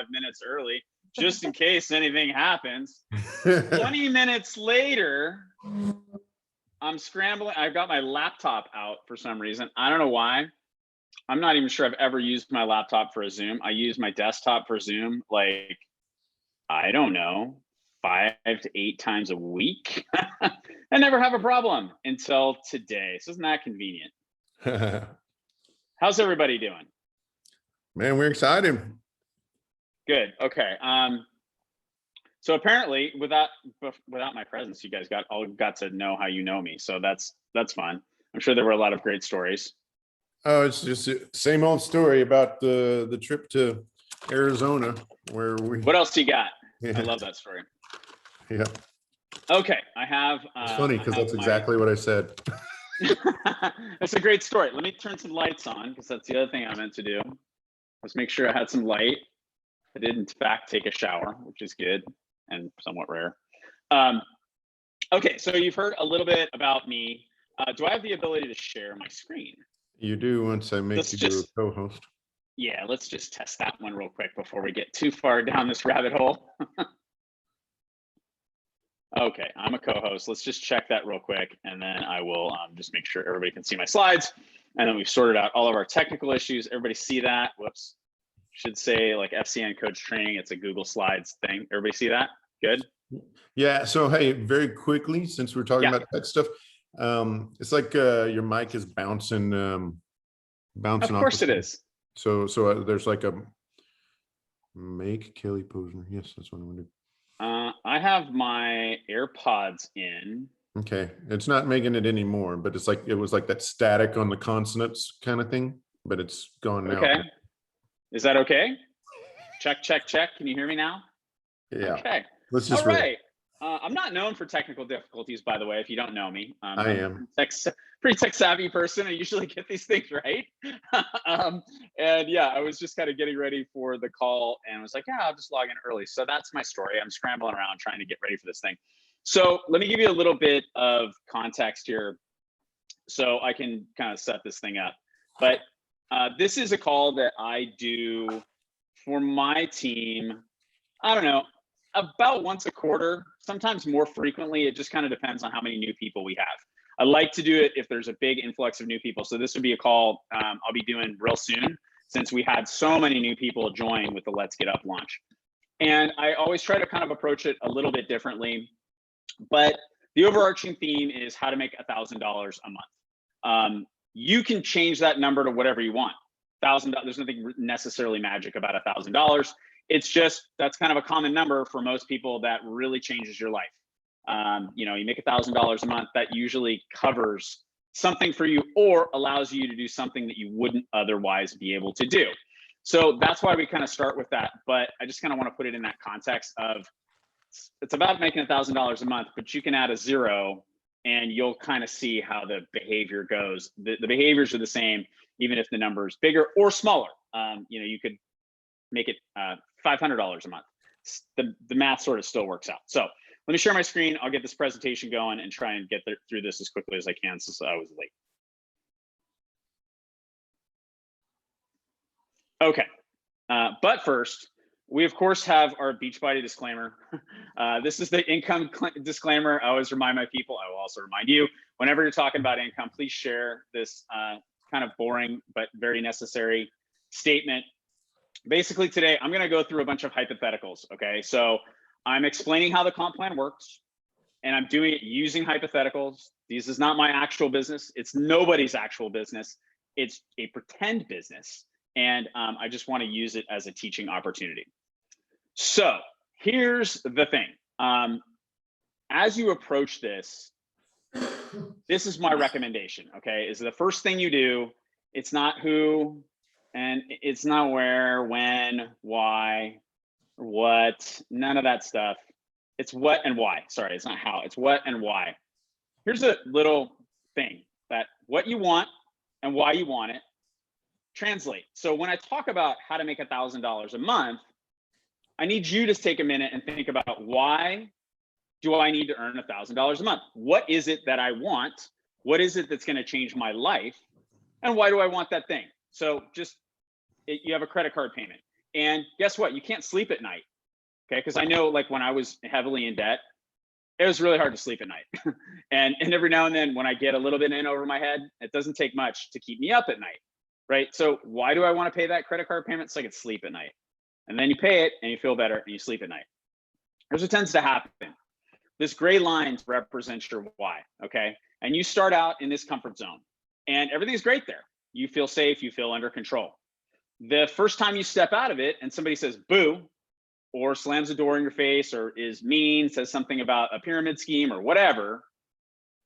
minutes early just in case anything happens. 20 minutes later, I'm scrambling. I've got my laptop out for some reason. I don't know why. I'm not even sure I've ever used my laptop for a Zoom. I use my desktop for Zoom, like, I don't know, 5 to 8 times a week. I never have a problem until today. So isn't that convenient? How's everybody doing? Man, we're excited. Good. Okay. So apparently, without my presence, you guys got to know how you know me. So that's fun. I'm sure there were a lot of great stories. Oh, it's just the same old story about the trip to Arizona where we. What else you got? Yeah. I love that story. Yeah. Okay, I have. It's funny because that's exactly what I said. That's a great story. Let me turn some lights on because that's the other thing I meant to do. Let's make sure I had some light. I did in fact take a shower, which is good and somewhat rare. Okay, so you've heard a little bit about me. Do I have the ability to share my screen? You do once I make you a co-host. Yeah, let's just test that one real quick before we get too far down this rabbit hole. Okay, I'm a co-host. Let's just check that real quick, and then I will just make sure everybody can see my slides. And then we've sorted out all of our technical issues. Everybody see that? Whoops. Should say like FCN Coach Training. It's a Google Slides thing. Everybody see that? Good? Yeah, so hey, very quickly, since we're talking about tech stuff, it's like your mic is bouncing off. Of course it is. So there's like a make Kelly Posner. Yes, that's what I'm gonna do. I have my AirPods in. Okay, it's not making it anymore, but it's like it was like that static on the consonants kind of thing, but it's gone now. Okay, is that okay? Check, check, check. Can you hear me now? Yeah. Okay. Let's just. All right. I'm not known for technical difficulties, by the way, if you don't know me. I am. Pretty tech savvy person. I usually get these things right. And yeah, I was just kind of getting ready for the call and was like, yeah, I'll just log in early. So that's my story. I'm scrambling around trying to get ready for this thing. So let me give you a little bit of context here so I can kind of set this thing up. But this is a call that I do for my team. I don't know, about once a quarter, sometimes more frequently. It just kind of depends on how many new people we have. I like to do it if there's a big influx of new people. So this would be a call I'll be doing real soon since we had so many new people join with the Let's Get Up launch. And I always try to kind of approach it a little bit differently, but the overarching theme is how to make $1,000 a month. You can change that number to whatever you want. $1,000, there's nothing necessarily magic about $1,000. It's just, that's kind of a common number for most people that really changes your life. You know, you make $1,000 a month, that usually covers something for you or allows you to do something that you wouldn't otherwise be able to do. So that's why we kind of start with that. But I just kind of want to put it in that context of it's about making $1,000 a month, but you can add a zero and you'll kind of see how the behavior goes. The behaviors are the same, even if the number is bigger or smaller. You know, you could make it $500 a month. The math sort of still works out. So let me share my screen. I'll get this presentation going and try and get through this as quickly as I can since I was late. Okay, but first, we of course have our Beachbody disclaimer. This is the income disclaimer. I always remind my people, I will also remind you, whenever you're talking about income, please share this kind of boring but very necessary statement. Basically today, I'm gonna go through a bunch of hypotheticals, okay? So I'm explaining how the comp plan works and I'm doing it using hypotheticals. This is not my actual business. It's nobody's actual business. It's a pretend business. And I just wanna use it as a teaching opportunity. So here's the thing. As you approach this, this is my recommendation, okay? Is the first thing you do, it's not who, and it's not where, when, why, what, none of that stuff. It's what and why. Sorry, it's not how, it's what and why. Here's a little thing that what you want and why you want it translate. So when I talk about how to make $1,000 a month, I need you to take a minute and think about why do I need to earn $1,000 a month? What is it that I want? What is it that's going to change my life? And why do I want that thing? So just, you have a credit card payment. And guess what? You can't sleep at night. Okay. Because I know, like, when I was heavily in debt, it was really hard to sleep at night. And every now and then, when I get a little bit in over my head, it doesn't take much to keep me up at night. Right. So why do I want to pay that credit card payment? So I could sleep at night. And then you pay it and you feel better and you sleep at night. Here's what tends to happen. This gray line represents your why. Okay. And you start out in this comfort zone and everything's great there. You feel safe, you feel under control. The first time you step out of it and somebody says boo, or slams the door in your face, or is mean, says something about a pyramid scheme or whatever,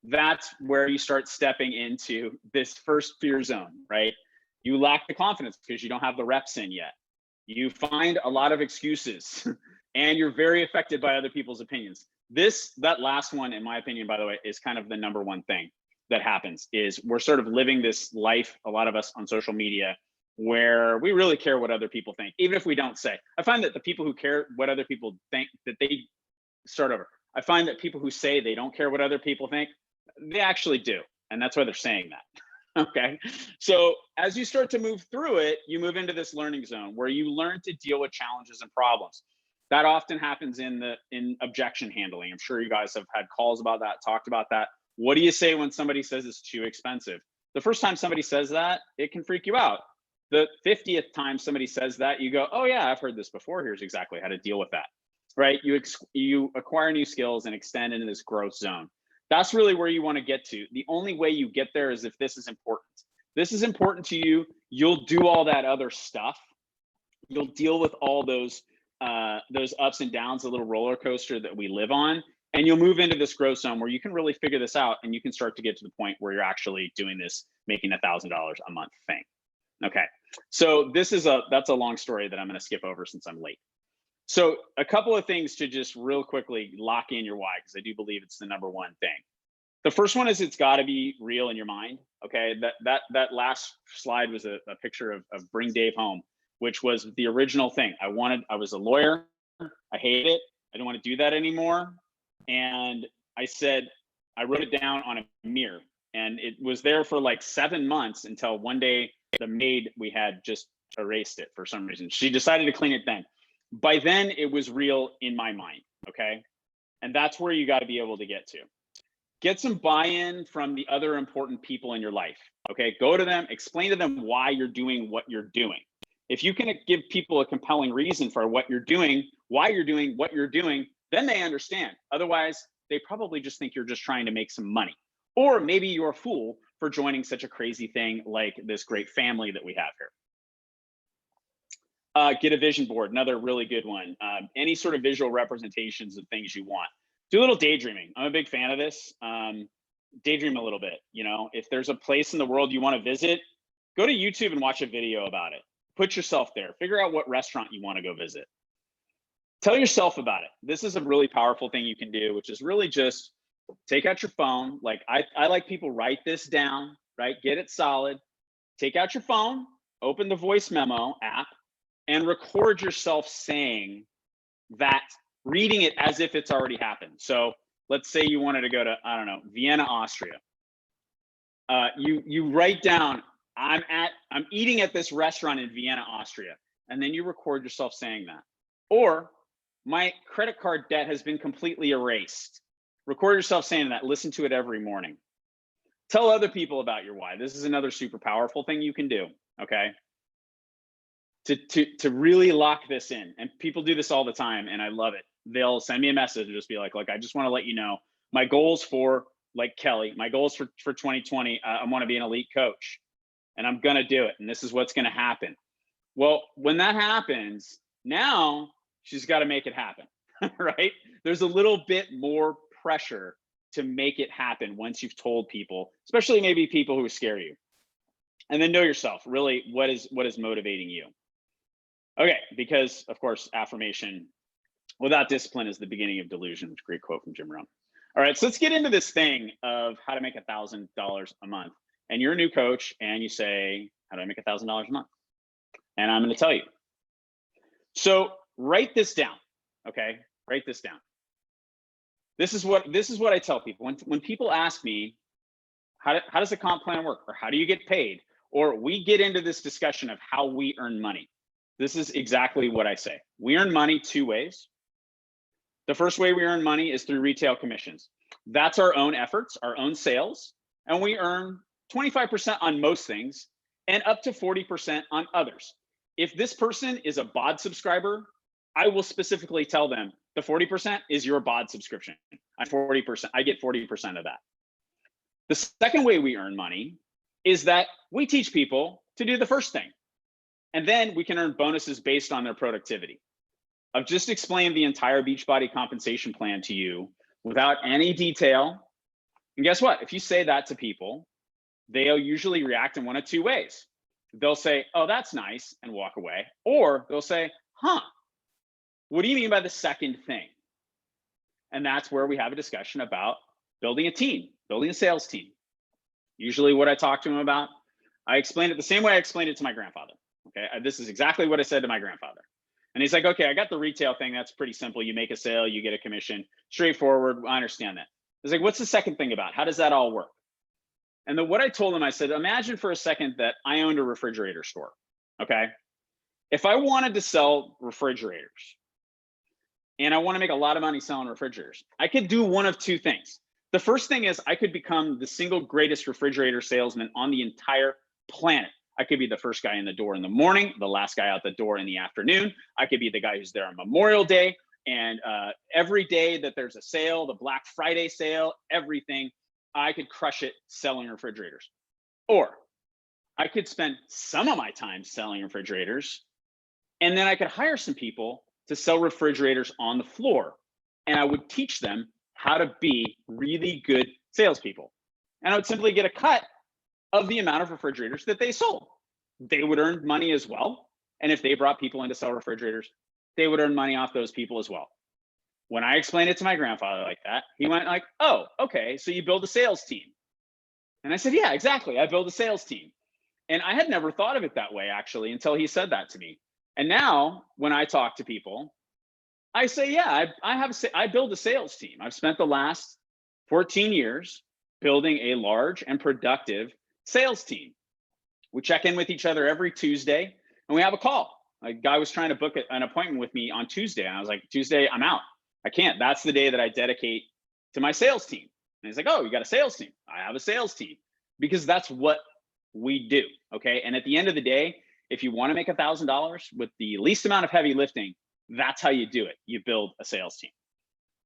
that's where you start stepping into this first fear zone, right? You lack the confidence because you don't have the reps in yet. You find a lot of excuses and you're very affected by other people's opinions. That last one, in my opinion, by the way, is kind of the number one thing that happens. Is we're sort of living this life, a lot of us on social media, where we really care what other people think, even if we don't say. I find that the people who care what other people think, that they start over. I find that people who say they don't care what other people think, they actually do. And that's why they're saying that. Okay. So as you start to move through it, you move into this learning zone where you learn to deal with challenges and problems. That often happens in objection handling. I'm sure you guys have had calls about that, talked about that. What do you say when somebody says it's too expensive? The first time somebody says that, it can freak you out. The 50th time somebody says that, you go, oh yeah, I've heard this before. Here's exactly how to deal with that, right? You acquire new skills and extend into this growth zone. That's really where you want to get to. The only way you get there is if this is important. This is important to you. You'll do all that other stuff. You'll deal with all those ups and downs, the little roller coaster that we live on. And you'll move into this growth zone where you can really figure this out and you can start to get to the point where you're actually doing this, making $1,000 a month thing. Okay, so that's a long story that I'm going to skip over since I'm late. So a couple of things to just real quickly lock in your why, because I do believe it's the number one thing. The first one is it's got to be real in your mind. Okay, that last slide was a picture of Bring Dave Home, which was the original thing. I was a lawyer. I hated it. I didn't want to do that anymore. And I wrote it down on a mirror, and it was there for like 7 months until one day the maid we had just erased it for some reason. She decided to clean it then. By then it was real in my mind. Okay. And that's where you got to be able to get to. Get some buy-in from the other important people in your life. Okay. Go to them, explain to them why you're doing what you're doing. If you can give people a compelling reason for what you're doing, why you're doing what you're doing, then they understand. Otherwise, they probably just think you're just trying to make some money. Or maybe you're a fool for joining such a crazy thing like this great family that we have here. Get a vision board, another really good one. Any sort of visual representations of things you want. Do a little daydreaming. I'm a big fan of this. Daydream a little bit. If there's a place in the world you want to visit, go to YouTube and watch a video about it. Put yourself there. Figure out what restaurant you want to go visit. Tell yourself about it. This is a really powerful thing you can do, which is really just take out your phone. Like I like people write this down, right? Get it solid. Take out your phone, open the voice memo app, and record yourself saying that, reading it as if it's already happened. So let's say you wanted to go to, I don't know, Vienna, Austria. You write down, I'm eating at this restaurant in Vienna, Austria. And then you record yourself saying that. Or my credit card debt has been completely erased. Record yourself saying that. Listen to it every morning. Tell other people about your why. This is another super powerful thing you can do, okay? To really lock this in. And people do this all the time, and I love it. They'll send me a message and just be like, I just want to let you know my goals for, like Kelly, my goals for 2020, I want to be an elite coach, and I'm going to do it. And this is what's going to happen. Well, when that happens, now she's got to make it happen, right? There's a little bit more pressure to make it happen once you've told people, especially maybe people who scare you. And then know yourself, really, what is motivating you? Okay, because of course, affirmation without discipline is the beginning of delusion, which is a great quote from Jim Rohn. All right, so let's get into this thing of how to make $1,000 a month. And you're a new coach and you say, how do I make $1,000 a month? And I'm going to tell you. So write this down, okay? Write this down. This is what I tell people. When people ask me, how does a comp plan work? Or how do you get paid? Or we get into this discussion of how we earn money. This is exactly what I say. We earn money two ways. The first way we earn money is through retail commissions. That's our own efforts, our own sales, and we earn 25% on most things and up to 40% on others. If this person is a BOD subscriber, I will specifically tell them the 40% is your BOD subscription. I get 40% of that. The second way we earn money is that we teach people to do the first thing, and then we can earn bonuses based on their productivity. I've just explained the entire Beachbody compensation plan to you without any detail. And guess what? If you say that to people, they'll usually react in one of two ways. They'll say, oh, that's nice, and walk away. Or they'll say, huh, what do you mean by the second thing? And that's where we have a discussion about building a team, building a sales team. Usually what I talk to them about, I explain it the same way I explained it to my grandfather. Okay, this is exactly what I said to my grandfather. And he's like, okay, I got the retail thing. That's pretty simple. You make a sale, you get a commission, straightforward. I understand that. He's like, what's the second thing about? How does that all work? And then what I told him, I said, imagine for a second that I owned a refrigerator store. Okay. If I wanted to sell refrigerators and I want to make a lot of money selling refrigerators, I could do one of two things. The first thing is I could become the single greatest refrigerator salesman on the entire planet. I could be the first guy in the door in the morning, the last guy out the door in the afternoon. I could be the guy who's there on Memorial Day. And every day that there's a sale, the Black Friday sale, everything, I could crush it selling refrigerators. Or I could spend some of my time selling refrigerators, and then I could hire some people to sell refrigerators on the floor. And I would teach them how to be really good salespeople. And I would simply get a cut of the amount of refrigerators that they sold. They would earn money as well. And if they brought people in to sell refrigerators, they would earn money off those people as well. When I explained it to my grandfather like that, he went like, oh, okay, so you build a sales team. And I said, yeah, exactly. I build a sales team. And I had never thought of it that way, actually, until he said that to me. And now when I talk to people, I say, yeah, I build a sales team. I've spent the last 14 years building a large and productive sales team. We check in with each other every Tuesday and we have a call. A guy was trying to book an appointment with me on Tuesday. And I was like, Tuesday, I'm out. I can't. That's the day that I dedicate to my sales team. And he's like, oh, you got a sales team? I have a sales team, because that's what we do. Okay. And at the end of the day, if you want to make $1,000 with the least amount of heavy lifting, that's how you do it. You build a sales team.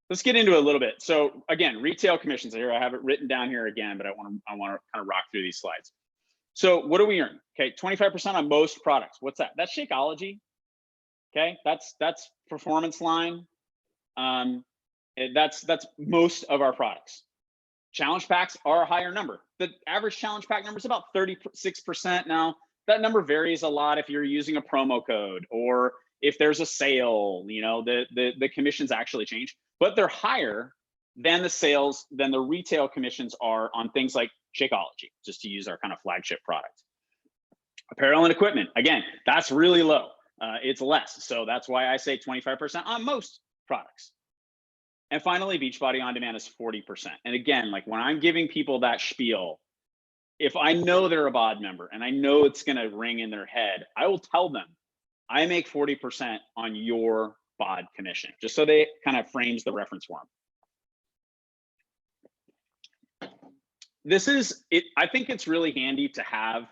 Let's get into it a little bit. So again, retail commissions here. I have it written down here again, but I want to kind of rock through these slides. So what do we earn? Okay, 25% on most products. What's that? That's Shakeology. Okay, that's Performance Line. That's most of our products. Challenge packs are a higher number. The average challenge pack number is about 36%. Now that number varies a lot if you're using a promo code or if there's a sale. You know, the commissions actually change, but they're higher than the retail commissions are on things like Shakeology, just to use our kind of flagship product. Apparel and equipment, again, that's really low. It's less. So that's why I say 25% on most products. And finally, Beachbody On Demand is 40%. And again, like when I'm giving people that spiel, if I know they're a BOD member and I know it's going to ring in their head, I will tell them I make 40% on your BOD commission, just so they kind of frames the reference for them. This is it. I think it's really handy to have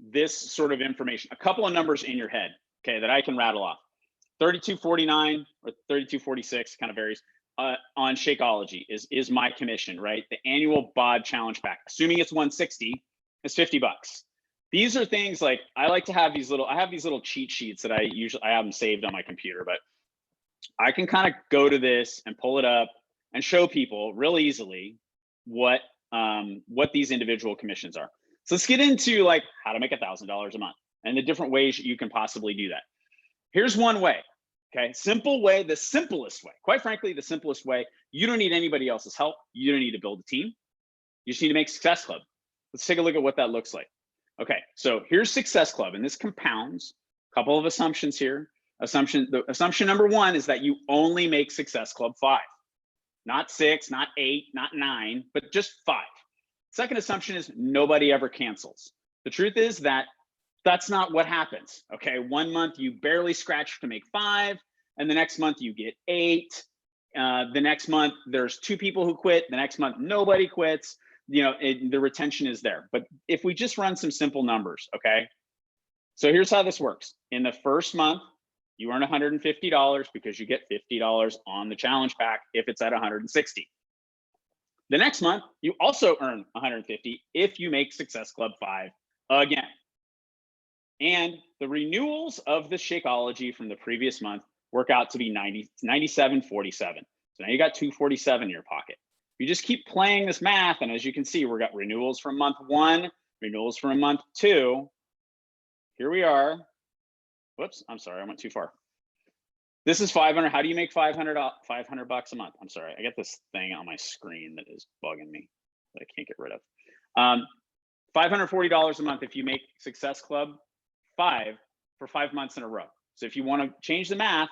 this sort of information, a couple of numbers in your head, okay, that I can rattle off. 3249 or 3246, kind of varies. On Shakeology is my commission, right? The annual BOD challenge pack, assuming it's 160, is $50. These are things like I like to have these little. I have these little cheat sheets that I have them saved on my computer, but I can kind of go to this and pull it up and show people real easily what these individual commissions are. So let's get into like how to make $1,000 a month and the different ways you can possibly do that. Here's one way. Okay, simple way, the simplest way, quite frankly, the simplest way. You don't need anybody else's help. You don't need to build a team. You just need to make Success Club. Let's take a look at what that looks like. Okay, so here's Success Club, and this compounds a couple of assumptions here. Assumption number one is that you only make Success Club 5, not 6, not 8, not 9, but just 5. Second assumption is nobody ever cancels. The truth is that That's not what happens. Okay, 1 month you barely scratch to make 5, and the next month you get 8. The next month there's 2 people who quit. The next month nobody quits. The retention is there. But if we just run some simple numbers, okay? So here's how this works. In the first month, you earn $150 because you get $50 on the challenge pack if it's at 160. The next month, you also earn 150 if you make Success Club 5 again. And the renewals of the Shakeology from the previous month work out to be 97.47. So now you got 247 in your pocket. You just keep playing this math, and as you can see, we've got renewals from month 1, renewals from month 2. Here we are. Whoops, I'm sorry, I went too far. This is 500. How do you make 500 bucks a month? I'm sorry, I get this thing on my screen that is bugging me that I can't get rid of. $540 a month if you make Success Club 5 for 5 months in a row. So if you want to change the math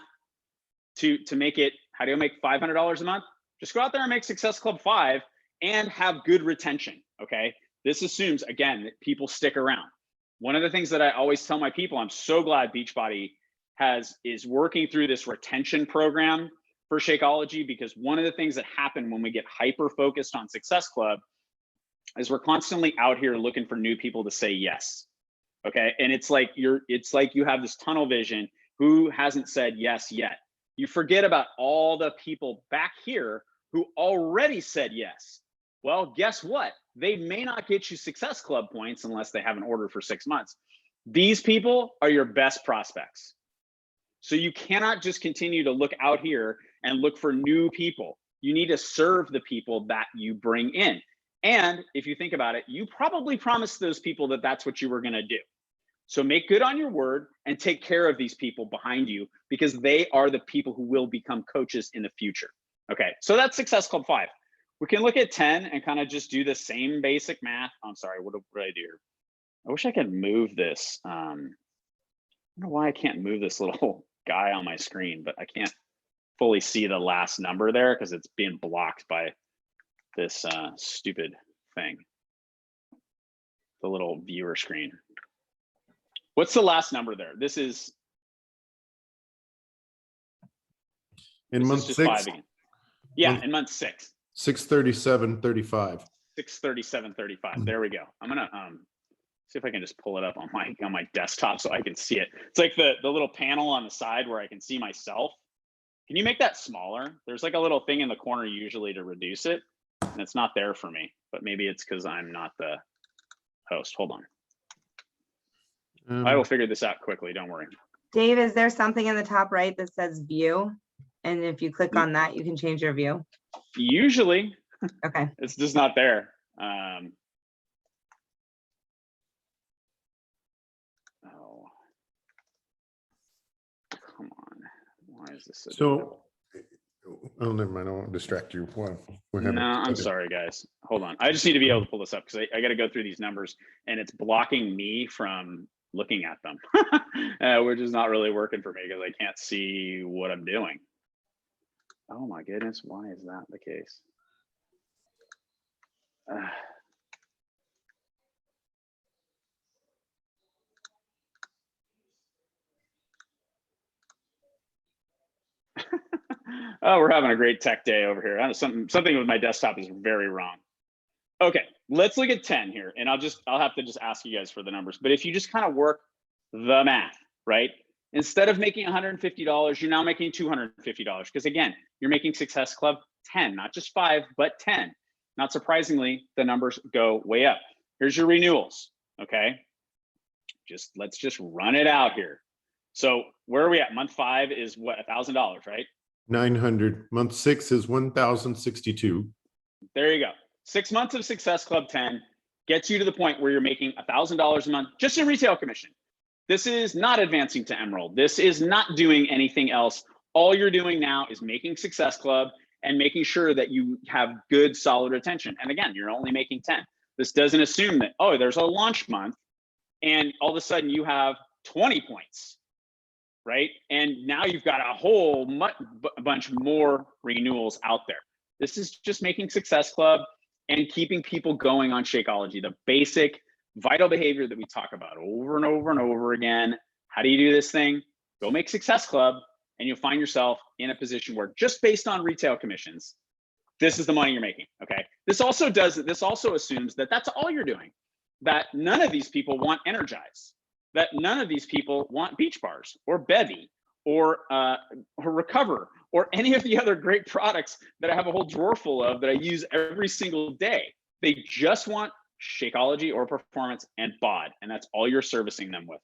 to make it, how do you make $500 a month? Just go out there and make Success Club 5 and have good retention, okay? This assumes, again, that people stick around. One of the things that I always tell my people, I'm so glad Beachbody is working through this retention program for Shakeology, because one of the things that happen when we get hyper focused on Success Club is we're constantly out here looking for new people to say yes. Okay, and it's like you have this tunnel vision. Who hasn't said yes yet? You forget about all the people back here who already said yes. Well, guess what? They may not get you Success Club points unless they haven't ordered for 6 months. These people are your best prospects. So you cannot just continue to look out here and look for new people. You need to serve the people that you bring in. And if you think about it, you probably promised those people that that's what you were going to do. So make good on your word and take care of these people behind you, because they are the people who will become coaches in the future. Okay, so that's Success Club 5. We can look at 10 and kind of just do the same basic math. I'm sorry, what did I do here? I wish I could move this. I don't know why I can't move this little guy on my screen, but I can't fully see the last number there because it's being blocked by this stupid thing. The little viewer screen. What's the last number there? This is in month 6. Yeah, in month 6. 637.35. 637.35. There we go. I'm gonna see if I can just pull it up on my desktop so I can see it. It's like the little panel on the side where I can see myself. Can you make that smaller? There's like a little thing in the corner usually to reduce it, and it's not there for me. But maybe it's because I'm not the host. Hold on. I will figure this out quickly. Don't worry. Dave, is there something in the top right that says view? And if you click on that, you can change your view. Usually. Okay. It's just not there. Oh, come on. Why is this so oh, never mind. I won't distract you. No, I'm sorry, guys. Hold on. I just need to be able to pull this up because I got to go through these numbers, and it's blocking me from looking at them, which is not really working for me because I can't see what I'm doing. Oh my goodness, why is that the case? Oh, we're having a great tech day over here. I don't know, something with my desktop is very wrong. Okay, let's look at 10 here, and I'll have to just ask you guys for the numbers. But if you just kind of work the math, right? Instead of making $150, you're now making $250, because again, you're making Success Club 10, not just 5, but 10. Not surprisingly, the numbers go way up. Here's your renewals, okay? Let's just run it out here. So where are we at? Month 5 is what, $1,000, right? 900. Month 6 is 1,062. There you go. 6 months of Success Club 10 gets you to the point where you're making $1,000 a month just in retail commission. This is not advancing to Emerald. This is not doing anything else. All you're doing now is making Success Club and making sure that you have good, solid retention. And again, you're only making 10. This doesn't assume that, oh, there's a launch month and all of a sudden you have 20 points, right? And now you've got a whole bunch more renewals out there. This is just making Success Club and keeping people going on Shakeology, the basic vital behavior that we talk about over and over and over again. How do you do this thing? Go make Success Club, and you'll find yourself in a position where just based on retail commissions, this is the money you're making, okay? This also assumes that that's all you're doing, that none of these people want Energize, that none of these people want Beach Bars or Bevy or Recover or any of the other great products that I have a whole drawer full of that I use every single day. They just want Shakeology or Performance and BOD, and that's all you're servicing them with.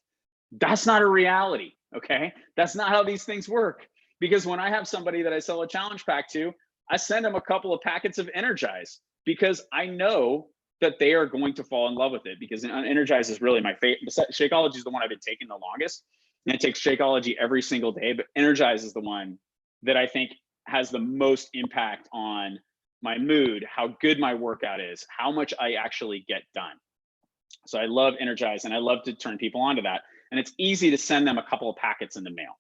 That's not a reality, okay? That's not how these things work. Because when I have somebody that I sell a challenge pack to, I send them a couple of packets of Energize because I know that they are going to fall in love with it, because Energize is really my favorite. Shakeology is the one I've been taking the longest, and I take Shakeology every single day, but Energize is the one that I think has the most impact on my mood, how good my workout is, how much I actually get done. So I love Energize, and I love to turn people onto that. And it's easy to send them a couple of packets in the mail.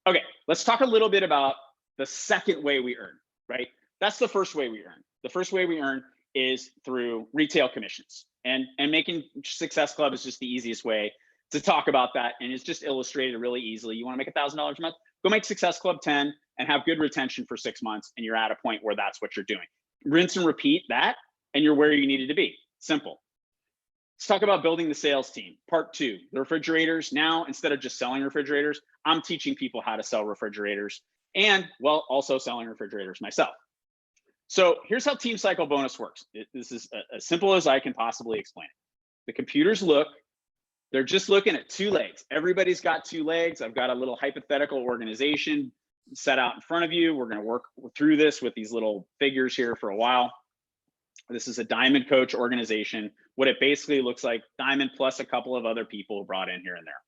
Okay, let's talk a little bit about the second way we earn, right? That's the first way we earn. The first way we earn is through retail commissions. And making Success Club is just the easiest way to talk about that. And it's just illustrated really easily. You wanna make $1,000 a month? Go make Success Club 10 and have good retention for 6 months, and you're at a point where that's what you're doing. Rinse and repeat that, and you're where you needed to be. Simple. Let's talk about building the sales team. Part 2, the refrigerators. Now, instead of just selling refrigerators, I'm teaching people how to sell refrigerators, and, well, also selling refrigerators myself. So here's how Team Cycle Bonus works. This is as simple as I can possibly explain it. The computers they're just looking at 2 legs. Everybody's got 2 legs. I've got a little hypothetical organization set out in front of you. We're gonna work through this with these little figures here for a while. This is a Diamond Coach organization. What it basically looks like, Diamond plus a couple of other people brought in here and there.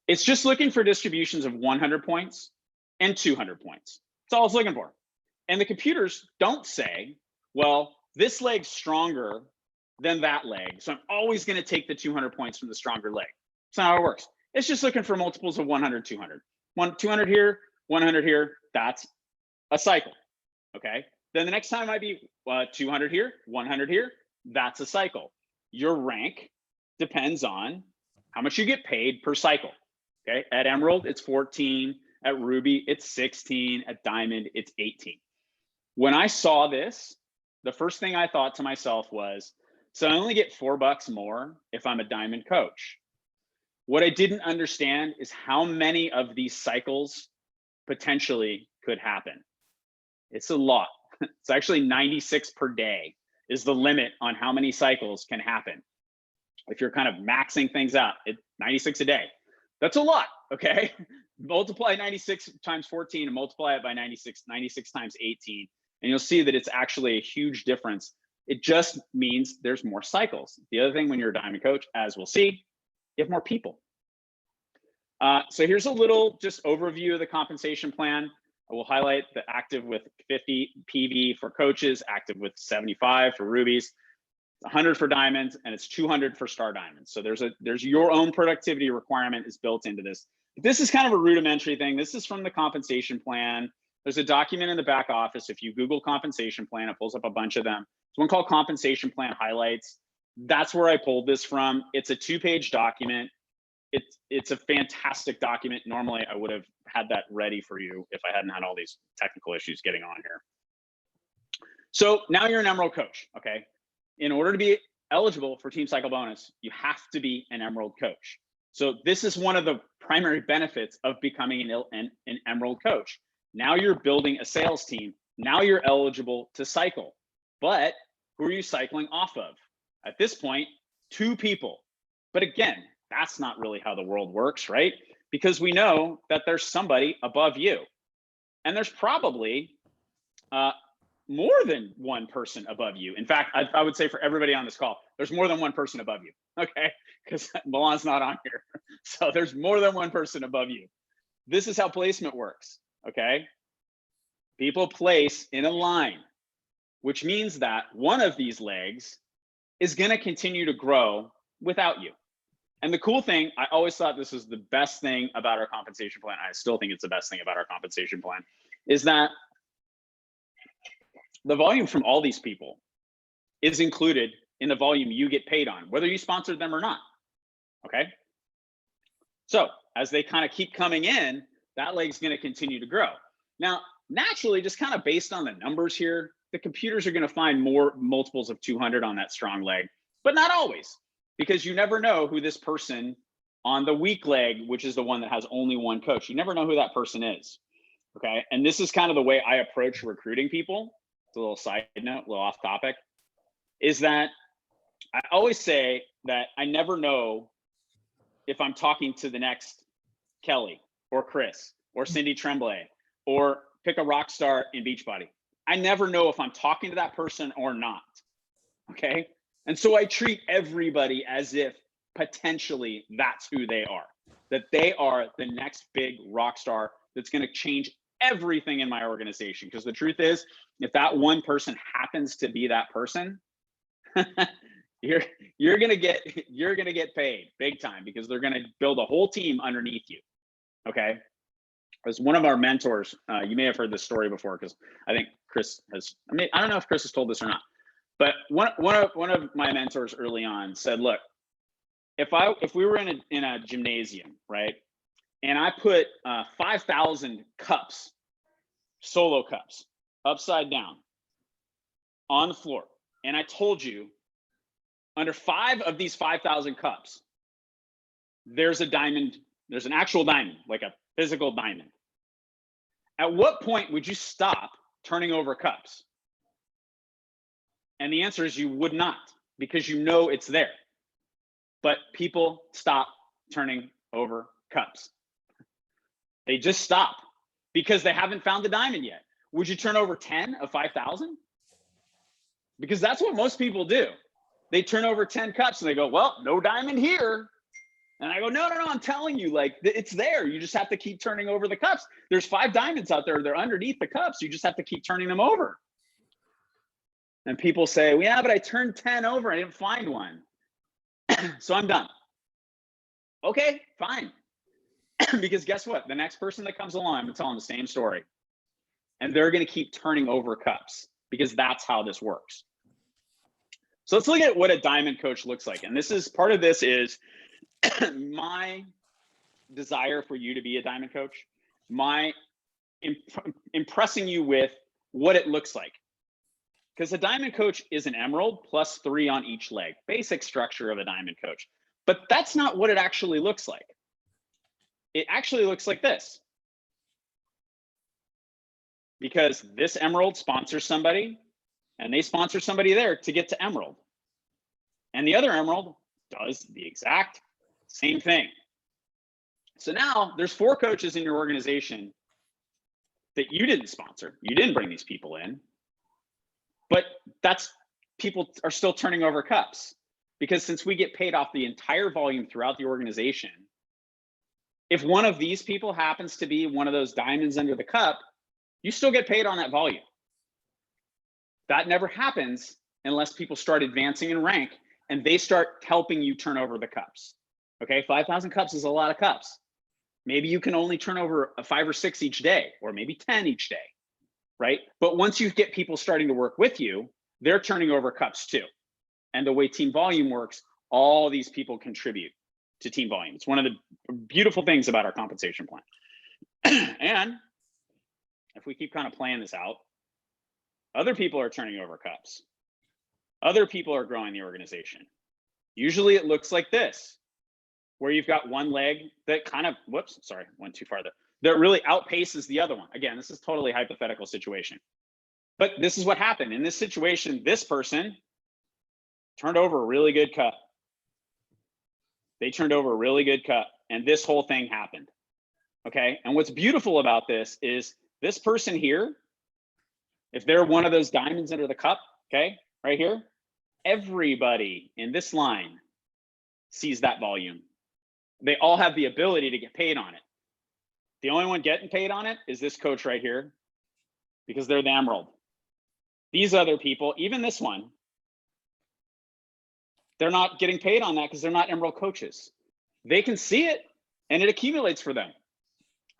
It's just looking for distributions of 100 points and 200 points. That's all it's looking for. And the computers don't say, well, this leg's stronger than that leg, so I'm always gonna take the 200 points from the stronger leg. That's not how it works. It's just looking for multiples of 100, 200. 200 here, 100 here, that's a cycle, okay? Then the next time might be 200 here, 100 here, that's a cycle. Your rank depends on how much you get paid per cycle, okay? At Emerald, it's 14. At Ruby, it's 16. At Diamond, it's 18. When I saw this, the first thing I thought to myself was, so I only get $4 more if I'm a Diamond Coach. What I didn't understand is how many of these cycles potentially could happen. It's a lot. It's actually 96 per day is the limit on how many cycles can happen. If you're kind of maxing things out, 96 a day. That's a lot, okay? Multiply 96 times 14 and multiply it by 96 times 18, and you'll see that it's actually a huge difference. It just means there's more cycles. The other thing when you're a Diamond Coach, as we'll see, you have more people. So here's a little just overview of the compensation plan. I will highlight the active with 50 PV for coaches, active with 75 for rubies, 100 for diamonds, and it's 200 for star diamonds. So there's your own productivity requirement is built into this. But this is kind of a rudimentary thing. This is from the compensation plan. There's a document in the back office. If you Google compensation plan, it pulls up a bunch of them. There's one called compensation plan highlights. That's where I pulled this from. It's a 2-page document. It's a fantastic document. Normally I would have had that ready for you if I hadn't had all these technical issues getting on here. So now you're an Emerald Coach, okay? In order to be eligible for Team Cycle Bonus, you have to be an Emerald Coach. So this is one of the primary benefits of becoming an Emerald Coach. Now you're building a sales team. Now you're eligible to cycle. But who are you cycling off of? At this point, 2 people. But again, that's not really how the world works, right? Because we know that there's somebody above you. And there's probably more than one person above you. In fact, I would say for everybody on this call, there's more than one person above you, okay? Because Milan's not on here. So there's more than one person above you. This is how placement works, okay? People place in a line, which means that one of these legs is gonna continue to grow without you. And the cool thing, I always thought this was the best thing about our compensation plan. I still think it's the best thing about our compensation plan, is that the volume from all these people is included in the volume you get paid on, whether you sponsored them or not. Okay. So as they kind of keep coming in, that leg's going to continue to grow. Now, naturally, just kind of based on the numbers here, the computers are going to find more multiples of 200 on that strong leg, but not always, because you never know who this person on the weak leg, which is the one that has only one coach, you never know who that person is. Okay. And this is kind of the way I approach recruiting people. It's a little side note, a little off topic, is that I always say that I never know if I'm talking to the next Kelly or Chris or Cindy Tremblay or pick a rock star in Beachbody. I never know if I'm talking to that person or not. Okay. And so I treat everybody as if potentially that's who they are, that they are the next big rock star that's going to change everything in my organization. Because the truth is, if that one person happens to be that person, you're gonna get paid big time, because they're gonna build a whole team underneath you. Okay. As one of our mentors, you may have heard this story before, because I think Chris has, I don't know if Chris has told this or not, but one of my mentors early on said, look, if we were in a gymnasium, right, and I put 5,000 cups, solo cups, upside down on the floor, and I told you under 5 of these 5,000 cups, there's a diamond, there's an actual diamond, like a physical diamond. At what point would you stop turning over cups? And the answer is you would not, because you know it's there. But people stop turning over cups. They just stop because they haven't found the diamond yet. Would you turn over 10 of 5,000? Because that's what most people do. They turn over 10 cups and they go, well, no diamond here. And I go, no, I'm telling you, like, it's there. You just have to keep turning over the cups. There's 5 diamonds out there. They're underneath the cups. You just have to keep turning them over. And people say, well, yeah, but I turned 10 over. I didn't find one. So I'm done. Okay, fine. Because guess what? The next person that comes along, I'm gonna tell them the same story. And they're gonna keep turning over cups, because that's how this works. So let's look at what a diamond coach looks like. And this is part of this is my desire for you to be a diamond coach, my impressing you with what it looks like. Because a diamond coach is an emerald plus 3 on each leg, basic structure of a diamond coach. But that's not what it actually looks like. It actually looks like this. Because this emerald sponsors somebody, and they sponsor somebody there to get to emerald. And the other emerald does the exact same thing. So now there's 4 coaches in your organization that you didn't sponsor. You didn't bring these people in. But people are still turning over cups, because since we get paid off the entire volume throughout the organization, if one of these people happens to be one of those diamonds under the cup, you still get paid on that volume. That never happens unless people start advancing in rank and they start helping you turn over the cups. Okay, 5,000 cups is a lot of cups. Maybe you can only turn over 5 or 6 each day, or maybe 10 each day. Right? But once you get people starting to work with you, they're turning over cups too. And the way team volume works, all these people contribute to team volume. It's one of the beautiful things about our compensation plan. And if we keep kind of playing this out, other people are turning over cups. Other people are growing the organization. Usually it looks like this, where you've got one leg that kind of, whoops, sorry, went too far there, that really outpaces the other one. Again, this is totally hypothetical situation. But this is what happened. In this situation, this person turned over a really good cup. They turned over a really good cup, and this whole thing happened. Okay, and what's beautiful about this is this person here, if they're one of those diamonds under the cup, okay, right here, everybody in this line sees that volume. They all have the ability to get paid on it. The only one getting paid on it is this coach right here, because they're the emerald. These other people, even this one, they're not getting paid on that because they're not emerald coaches. They can see it and it accumulates for them.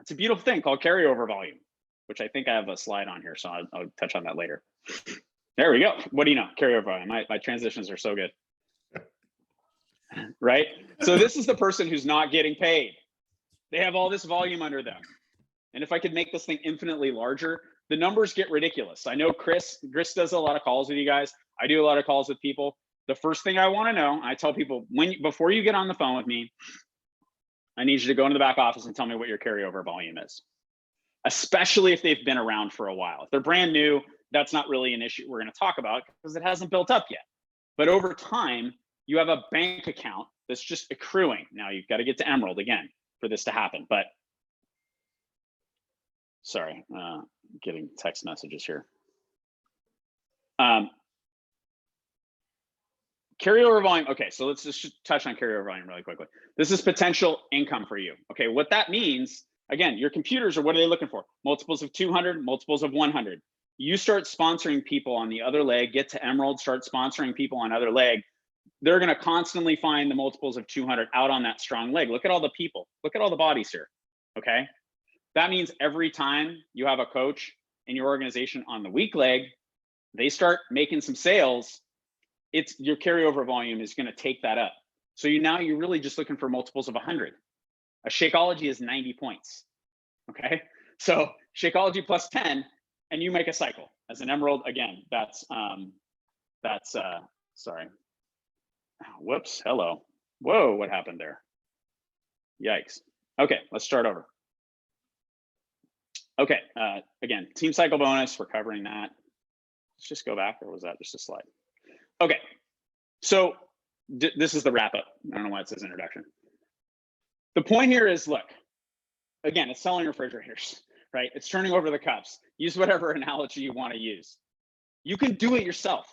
It's a beautiful thing called carryover volume, which I think I have a slide on here, so I'll touch on that later. There we go. What do you know? Carryover volume. My transitions are so good. Right? So this is the person who's not getting paid. They have all this volume under them. And if I could make this thing infinitely larger, the numbers get ridiculous. I know Chris does a lot of calls with you guys. I do a lot of calls with people. The first thing I want to know, I tell people, before you get on the phone with me, I need you to go into the back office and tell me what your carryover volume is, especially if they've been around for a while. If they're brand new, that's not really an issue we're going to talk about because it hasn't built up yet. But over time, you have a bank account that's just accruing. Now you've got to get to Emerald again for this to happen. But sorry, getting text messages here. Carryover volume. Okay, so let's just touch on carryover volume really quickly. This is potential income for you. Okay, what that means, again, your computers are, what are they looking for? Multiples of 200, multiples of 100. You start sponsoring people on the other leg, get to Emerald, start sponsoring people on other leg. They're going to constantly find the multiples of 200 out on that strong leg. Look at all the people. Look at all the bodies here. Okay, that means every time you have a coach in your organization on the weak leg, they start making some sales. It's your carryover volume is going to take that up. So you're really just looking for multiples of 100. A Shakeology is 90 points. Okay, so Shakeology plus 10, and you make a cycle as an Emerald. Again, that's sorry. Whoops. Hello. Whoa. What happened there? Yikes. Okay, let's start over. Okay. Again, team cycle bonus. We're covering that. Let's just go back, or was that just a slide? Okay, so this is the wrap up. I don't know why it says introduction. The point here is, look, again, it's selling refrigerators, right? It's turning over the cups. Use whatever analogy you want to use. You can do it yourself,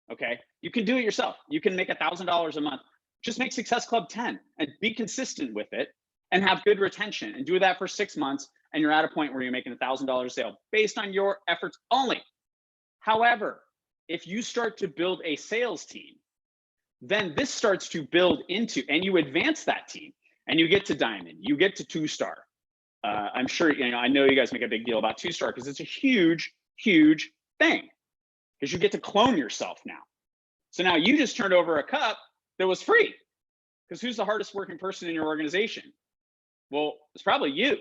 okay? You can do it yourself. You can make $1,000 a month. Just make Success Club 10 and be consistent with it and have good retention and do that for 6 months, and you're at a point where you're making $1,000 sale based on your efforts only. However, if you start to build a sales team, then this starts to build into, and you advance that team, and you get to Diamond, you get to 2-star. I'm sure, I know you guys make a big deal about 2-star because it's a huge, huge thing, because you get to clone yourself now. So now you just turned over a cup that was free, because who's the hardest working person in your organization? Well, it's probably you.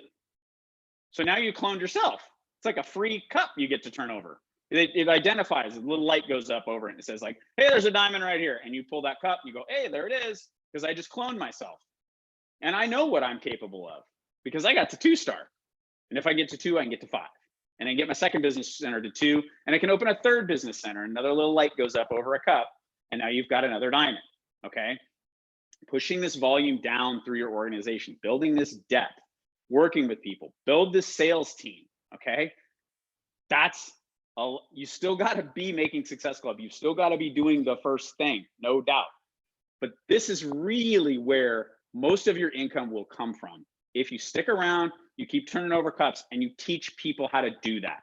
So now you cloned yourself. It's like a free cup you get to turn over. It identifies, a little light goes up over it and it says like, hey, there's a diamond right here. And you pull that cup, you go, hey, there it is, because I just cloned myself. And I know what I'm capable of because I got to 2-star. And if I get to 2, I can get to 5. And I get my second business center to 2, and I can open a third business center. Another little light goes up over a cup, and now you've got another diamond, okay? Pushing this volume down through your organization, building this depth, working with people, build this sales team, okay? You still got to be making Success Club. You've still got to be doing the first thing, no doubt. But this is really where most of your income will come from. If you stick around, you keep turning over cups, and you teach people how to do that.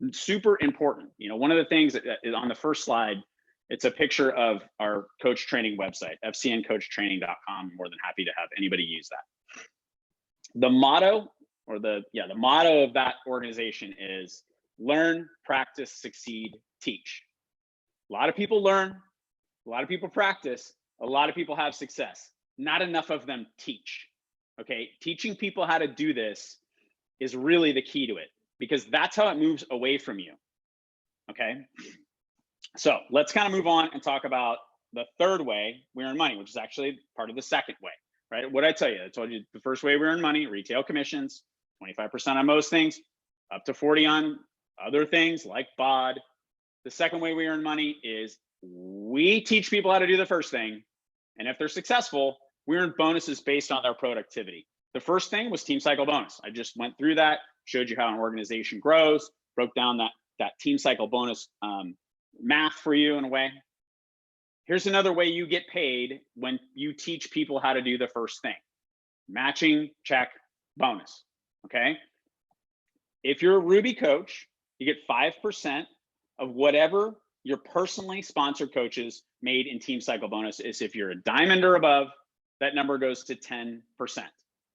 It's super important. One of the things that is on the first slide, it's a picture of our coach training website, fcncoachtraining.com. I'm more than happy to have anybody use that. The motto, or the motto of that organization is learn, practice, succeed, teach. A lot of people learn, a lot of people practice, a lot of people have success. Not enough of them teach. Okay, teaching people how to do this is really the key to it, because that's how it moves away from you. Okay, so let's kind of move on and talk about the third way we earn money, which is actually part of the second way, right? What did I tell you? I told you the first way we earn money, retail commissions, 25% on most things, up to 40 on other things like BOD. The second way we earn money is we teach people how to do the first thing, and if they're successful, we earn bonuses based on their productivity. The first thing was team cycle bonus. I just went through that, showed you how an organization grows, broke down that team cycle bonus math for you in a way. Here's another way you get paid when you teach people how to do the first thing. Matching check bonus, okay? If you're a Ruby coach, you get 5% of whatever your personally sponsored coaches made in team cycle bonus. Is if you're a diamond or above, that number goes to 10%.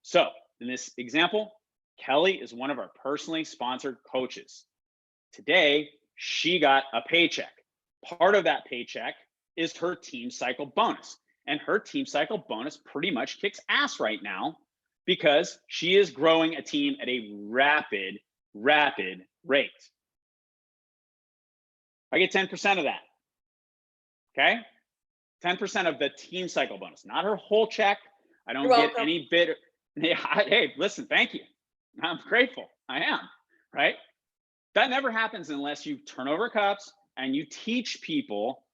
So in this example, Kelly is one of our personally sponsored coaches. Today, she got a paycheck. part of that paycheck is her team cycle bonus. And her team cycle bonus pretty much kicks ass right now because she is growing a team at a rapid rate. I get 10% of that. Okay? 10% of the team cycle bonus, not her whole check. I don't get any bit. Yeah, hey, listen, thank you. I'm grateful. I am, right? That never happens unless you turn over cups and you teach people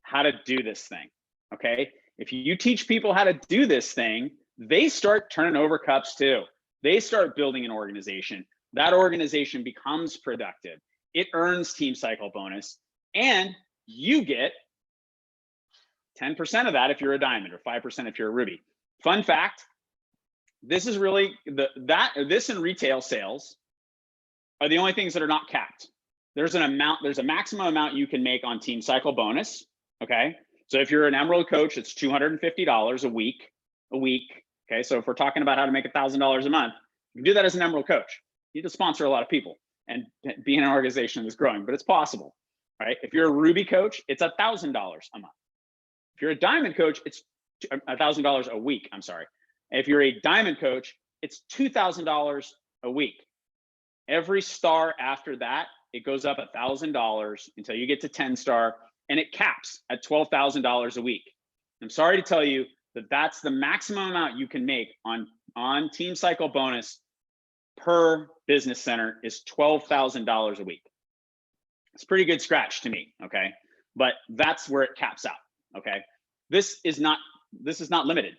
how to do this thing, okay? If you teach people how to do this thing, they start turning over cups too. They start building an organization. That organization becomes productive. It earns team cycle bonus, and you get 10% of that if you're a diamond, or 5% if you're a ruby. Fun fact, this is really this and retail sales are the only things that are not capped. There's a maximum amount you can make on team cycle bonus. Okay. So if you're an Emerald coach, it's $250 a week. Okay. So if we're talking about how to make $1,000 a month, you can do that as an Emerald coach. You need to sponsor a lot of people and be in an organization that's growing, but it's possible, right? If you're a Ruby coach, it's $1,000 a month. If you're a Diamond coach, it's $1,000 a week. I'm sorry. If you're a Diamond coach, it's $2,000 a week. Every star after that, it goes up $1,000 until you get to 10 star, and it caps at $12,000 a week. I'm sorry to tell you that that's the maximum amount you can make on team cycle bonus per business center is $12,000 a week. It's a pretty good scratch to me, okay? But that's where it caps out, okay? This is not limited.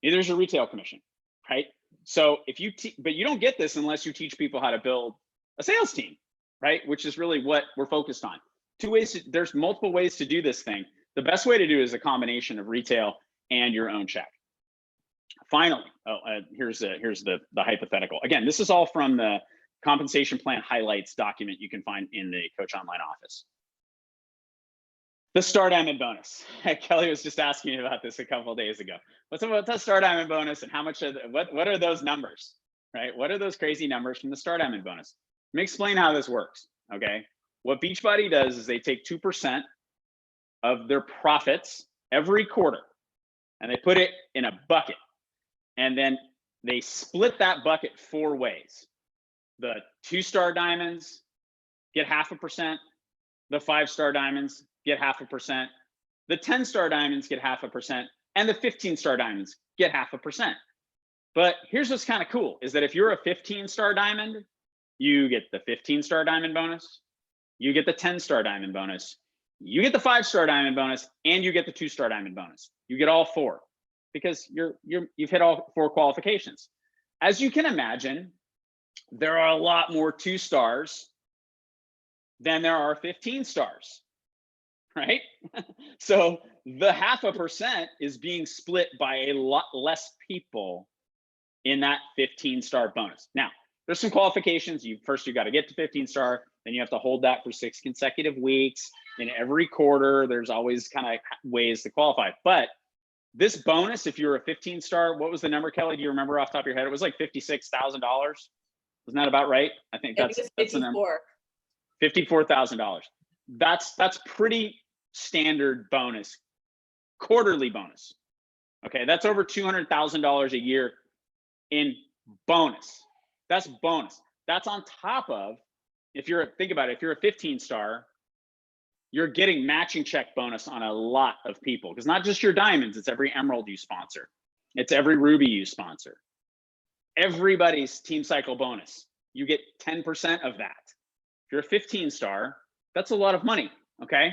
Neither is your retail commission, right? So if you, but you don't get this unless you teach people how to build a sales team, right? Which is really what we're focused on. There's multiple ways to do this thing. The best way to do it is a combination of retail and your own check. Finally, here's the hypothetical. Again, this is all from the compensation plan highlights document you can find in the Coach Online office. The Star Diamond bonus. Kelly was just asking me about this a couple of days ago. What's the Star Diamond bonus, and how much what are those numbers, right? What are those crazy numbers from the Star Diamond bonus? Let me explain how this works, okay? What Beachbody does is they take 2% of their profits every quarter, and they put it in a bucket, and then they split that bucket 4 ways. The 2-star diamonds get 0.5%. The 5-star diamonds get 0.5%. The 10-star diamonds get 0.5%, and the 15-star diamonds get 0.5%. But here's what's kind of cool is that if you're a 15-star diamond, you get the 15-star diamond bonus, you get the 10-star diamond bonus, you get the 5-star diamond bonus, and you get the 2-star diamond bonus. You get all 4 because you've hit all 4 qualifications. As you can imagine, there are a lot more 2-stars than there are 15 stars, right? So the 0.5% is being split by a lot less people in that 15-star bonus. Now, there's some qualifications. First, you got to get to 15-star, then you have to hold that for 6 consecutive weeks. In every quarter, there's always kind of ways to qualify. But this bonus, if you're a 15-star, what was the number, Kelly? Do you remember off the top of your head? It was like $56,000. Wasn't that about right? I think that's the number. $54,000. That's pretty standard bonus, quarterly bonus. Okay, that's over $200,000 a year in bonus. That's bonus. That's on top of, think about it, if you're a 15-star, you're getting matching check bonus on a lot of people, because not just your diamonds, it's every emerald you sponsor. It's every ruby you sponsor. Everybody's team cycle bonus. You get 10% of that. If you're a 15-star, that's a lot of money, okay?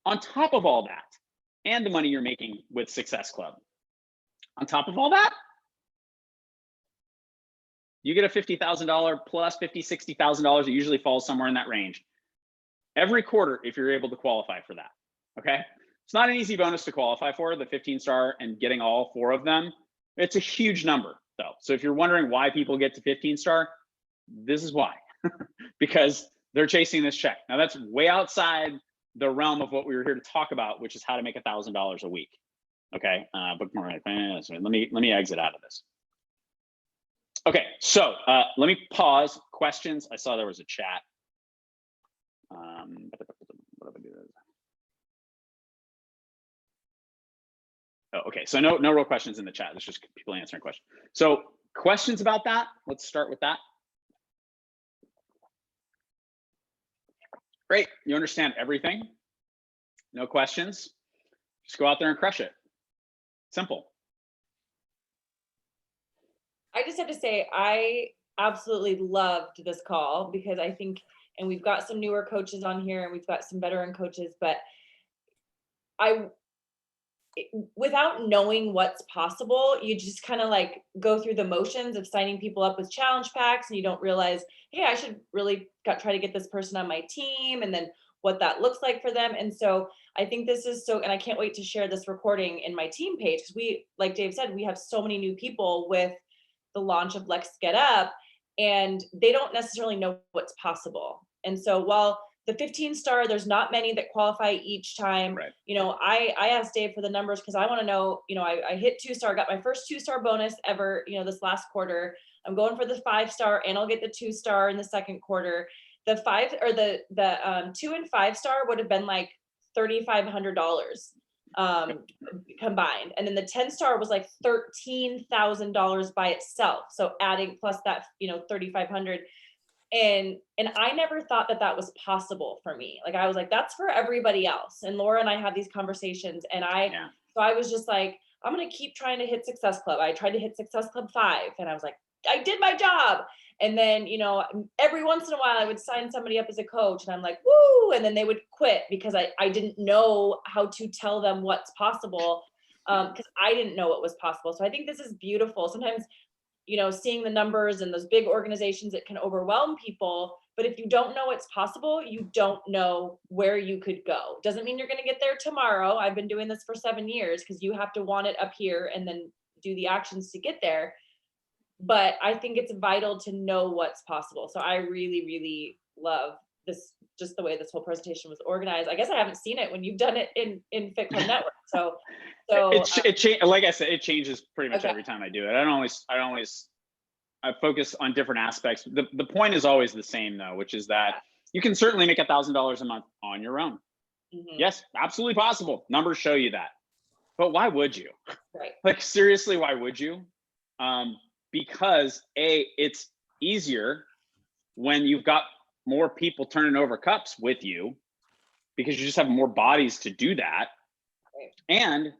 On top of all that, and the money you're making with Success Club, on top of all that, you get a $50,000 plus $50,000, $60,000. It usually falls somewhere in that range every quarter if you're able to qualify for that, okay? It's not an easy bonus to qualify for, the 15-star and getting all 4 of them. It's a huge number, though. So if you're wondering why people get to 15-star, this is why, because they're chasing this check. Now, that's way outside the realm of what we were here to talk about, which is how to make $1,000 a week. Okay, bookmark. Let me exit out of this. Okay, so let me pause. Questions? I saw there was a chat. Oh, okay. So no real questions in the chat. It's just people answering questions. So questions about that? Let's start with that. Great. You understand everything. No questions. Just go out there and crush it. Simple. I just have to say, I absolutely loved this call because I think, and we've got some newer coaches on here and we've got some veteran coaches, but without knowing what's possible, you just kind of like go through the motions of signing people up with challenge packs and you don't realize, hey, I should really try to get this person on my team, and then what that looks like for them. And so I think this is so, and I can't wait to share this recording in my team page because we, like Dave said, we have so many new people with the launch of Let's Get Up, and they don't necessarily know what's possible. And so while the 15-star, there's not many that qualify each time. Right. You know, I asked Dave for the numbers because I want to know, you know, I hit 2-star, got my first 2-star bonus ever, you know, this last quarter. I'm going for the 5-star and I'll get the 2-star in the second quarter. The 2 and 5-star would have been like $3,500 combined. And then the 10-star was like $13,000 by itself. So adding plus that, you know, 3,500. And I never thought that was possible for me. Like I was like, that's for everybody else. And Laura and I had these conversations, and so I was just like, I'm going to keep trying to hit Success Club. I tried to hit Success Club 5 and I was like, I did my job. And then, you know, every once in a while I would sign somebody up as a coach and I'm like, woo. And then they would quit because I didn't know how to tell them what's possible. Because I didn't know what was possible. So I think this is beautiful. Sometimes, you know, seeing the numbers and those big organizations, it can overwhelm people. But if you don't know what's possible, you don't know where you could go. Doesn't mean you're going to get there tomorrow. I've been doing this for 7 years because you have to want it up here and then do the actions to get there. But I think it's vital to know what's possible. So I really, really love this, just the way this whole presentation was organized. I guess I haven't seen it when you've done it in Fit Club Network. So like I said, it changes pretty much every time I do it. I focus on different aspects. The point is always the same though, which is that you can certainly make $1,000 a month on your own. Mm-hmm. Yes, absolutely possible. Numbers show you that. But why would you? Right. Like seriously, why would you? Because it's easier when you've got more people turning over cups with you, because you just have more bodies to do that. Right. And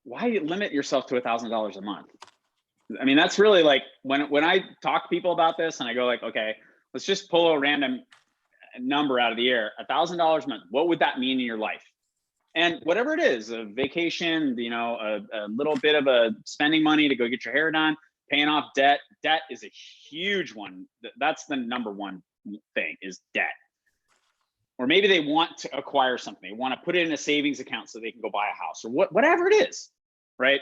why limit yourself to $1,000 a month? I mean, that's really like when I talk to people about this and I go like, okay, let's just pull a random number out of the air, $1,000 a month. What would that mean in your life? And whatever it is, a vacation, you know, a little bit of a spending money to go get your hair done, paying off debt. Debt is a huge one. That's the number one thing, is debt. Or maybe they want to acquire something. They want to put it in a savings account so they can go buy a house, or whatever it is, right?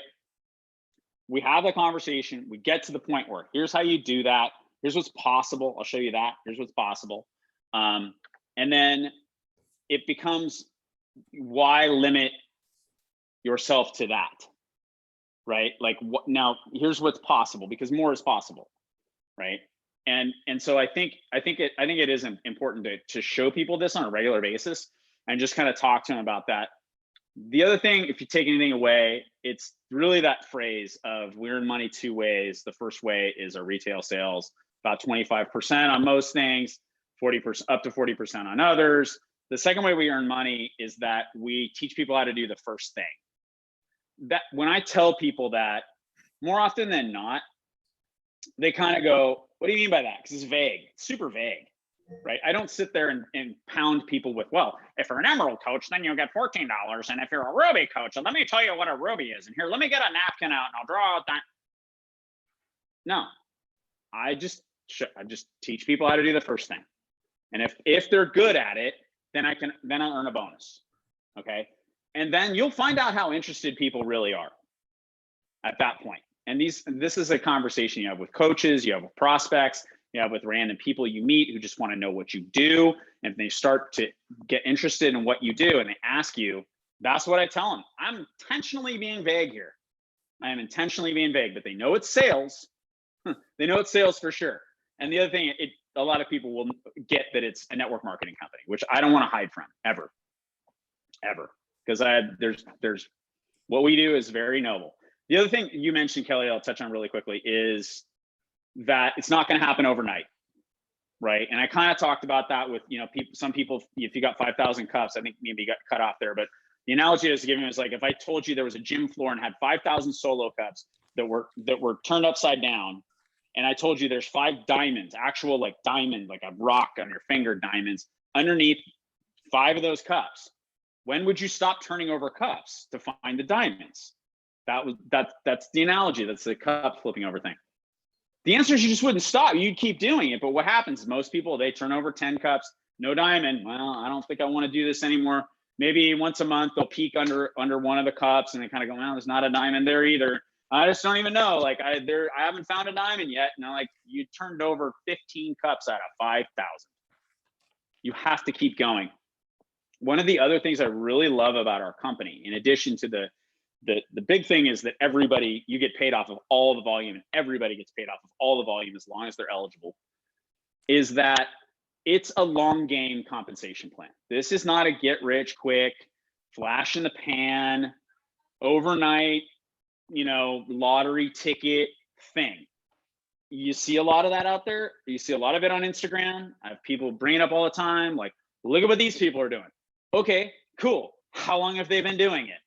We have a conversation. We get to the point where here's how you do that. Here's what's possible. I'll show you that. Here's what's possible. And then it becomes, why limit yourself to that, right? Like now here's what's possible, because more is possible, right? And so I think it is important to show people this on a regular basis and just kind of talk to them about that. The other thing, if you take anything away, it's really that phrase of we earn money 2 ways. The first way is our retail sales, about 25% on most things, 40%, up to 40% on others. The second way we earn money is that we teach people how to do the first thing. That when I tell people that, more often than not, they kind of go, what do you mean by that? Because it's vague, it's super vague, right? I don't sit there and pound people with, well, if you're an Emerald coach, then you'll get $14. And if you're a Ruby coach, let me tell you what a Ruby is. And here, let me get a napkin out and I'll draw out that. No, I just teach people how to do the first thing. And if they're good at it, then I'll earn a bonus. Okay. And then you'll find out how interested people really are at that point. And this is a conversation you have with coaches, you have with prospects, you have with random people you meet who just want to know what you do. And they start to get interested in what you do and they ask you, that's what I tell them. I'm intentionally being vague here. I am intentionally being vague, but they know it's sales. They know it's sales for sure. And the other thing, a lot of people will get that it's a network marketing company, which I don't want to hide from ever. Because there's What we do is very noble. The other thing you mentioned, Kelly, I'll touch on really quickly, is that it's not going to happen overnight, right? And I kind of talked about that with, some people, if you got 5,000 cups, I think maybe you got cut off there, but the analogy I was giving was like, if I told you there was a gym floor and had 5,000 solo cups that were turned upside down, and I told you there's 5 diamonds, actual like diamond, like a rock on your finger diamonds underneath 5 of those cups, when would you stop turning over cups to find the diamonds? That's the analogy. That's the cup flipping over thing. The answer is you just wouldn't stop. You'd keep doing it. But what happens? Most people, they turn over 10 cups, no diamond. Well, I don't think I want to do this anymore. Maybe once a month they'll peek under one of the cups and they kind of go, well, there's not a diamond there either. I just don't even know. Like I haven't found a diamond yet. And I'm like, you turned over 15 cups out of 5,000. You have to keep going. One of the other things I really love about our company, in addition to the big thing, is that you get paid off of all the volume, and everybody gets paid off of all the volume as long as they're eligible, is that it's a long game compensation plan. This is not a get rich quick, flash in the pan, overnight, lottery ticket thing. You see a lot of that out there. You see a lot of it on Instagram. I have people bring it up all the time. Like, look at what these people are doing. Okay, cool. How long have they been doing it?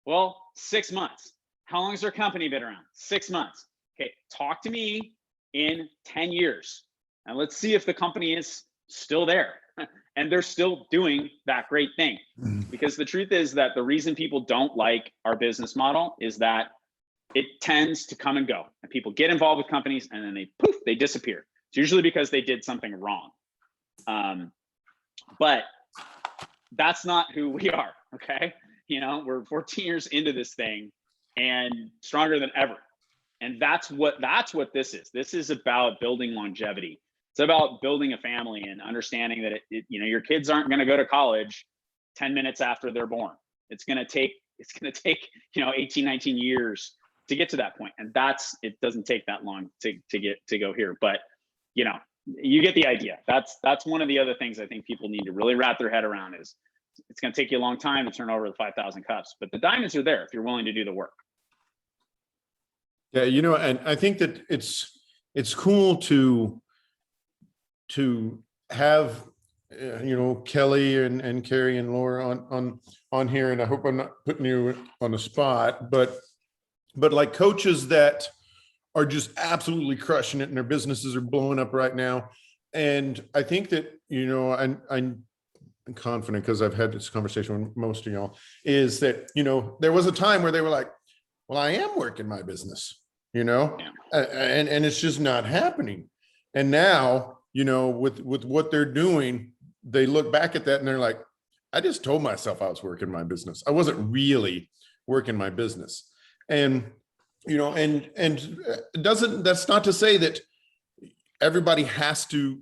Well, 6 months. How long has their company been around? 6 months. Okay, talk to me in 10 years. And let's see if the company is still there and they're still doing that great thing. Because the truth is that the reason people don't like our business model is that it tends to come and go. And people get involved with companies and then they disappear. It's usually because they did something wrong. But that's not who we are, okay? We're 14 years into this thing and stronger than ever. And that's what this is. This is about building longevity. It's about building a family and understanding that your kids aren't going to go to college 10 minutes after they're born. It's going to take 18, 19 years to get to that point. And it doesn't take that long to go here. But you get the idea. That's one of the other things I think people need to really wrap their head around is it's going to take you a long time to turn over the 5,000 cups, but the diamonds are there if you're willing to do the work. Yeah, and I think that it's cool to have Kelly and Carrie and Laura on here, and I hope I'm not putting you on the spot, but like coaches that are just absolutely crushing it and their businesses are blowing up right now. And I think that I'm confident, because I've had this conversation with most of y'all, is that there was a time where they were like, well, I am working my business, and it's just not happening. And now with what they're doing, they look back at that and they're like, I just told myself I was working my business. I wasn't really working my business. And that's not to say that everybody has to,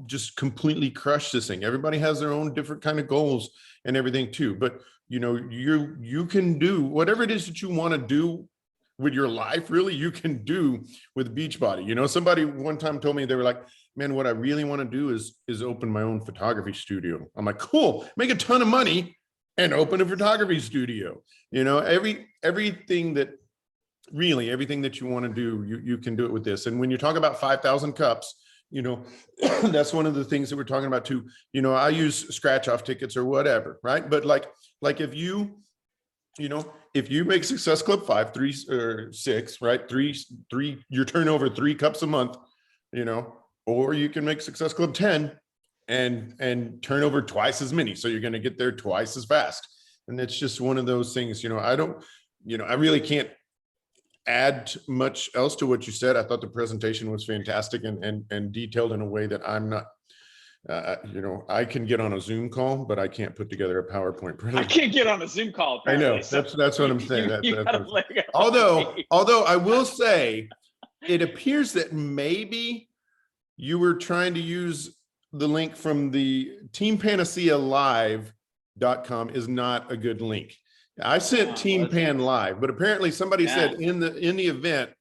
just completely crush this thing. Everybody has their own different kind of goals and everything too. But, you can do whatever it is that you want to do with your life. Really, you can do with Beachbody. Somebody one time told me, they were like, man, what I really want to do is open my own photography studio. I'm like, cool, make a ton of money and open a photography studio. Everything that you want to do, you can do it with this. And when you talk about 5,000 cups, that's one of the things that we're talking about too. I use scratch off tickets or whatever, right? But like if you make Success Club 5, 3 or 6, right? Three, you turn over 3 cups a month, or you can make Success Club 10 and turn over twice as many. So you're going to get there twice as fast. And it's just one of those things, I really can't add much else to what you said. I thought the presentation was fantastic and detailed in a way that I'm not, I can get on a Zoom call, but I can't put together a PowerPoint presentation. I can't get on a Zoom call. Apparently. I know, that's what I'm saying. Although I will say, it appears that maybe you were trying to use the link from the teampanacealive.com is not a good link. I sent Team Pan Live, but apparently somebody said in the event,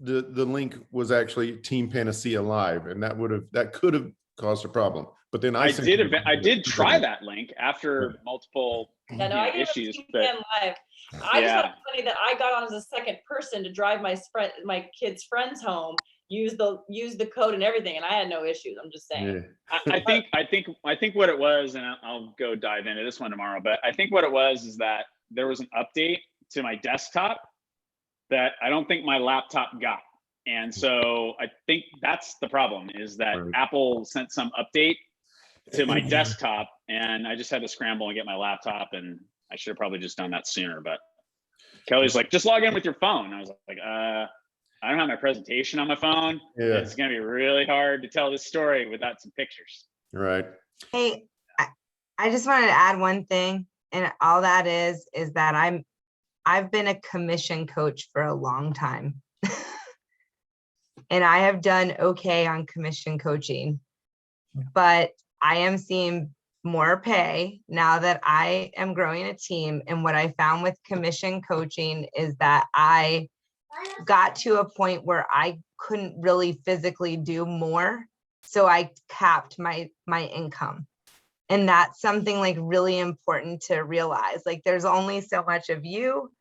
the link was actually Team Panacea Live, and that could have caused a problem. but then I sent you did try that link after multiple Yeah, no, I gave issues, him but live. I just thought it was funny that I got on as a second person to drive my kids' friends home, use the code and everything, and I had no issues. I'm just saying. Yeah. I think what it was, and I'll go dive into this one tomorrow, but I think what it was is that there was an update to my desktop that I don't think my laptop got. And so I think that's the problem, is that Right. Apple sent some update to my desktop and I just had to scramble and get my laptop, and I should have probably just done that sooner. But Kelly's like, just log in with your phone. I was like, I don't have my presentation on my phone. Yeah. It's going to be really hard to tell this story without some pictures. Right. Hey, I just wanted to add one thing, and all that is that I've been a commission coach for a long time. And I have done okay on commission coaching, but I am seeing more pay now that I am growing a team. And what I found with commission coaching is that I got to a point where I couldn't really physically do more. So I capped my income. And that's something like really important to realize. Like there's only so much of you.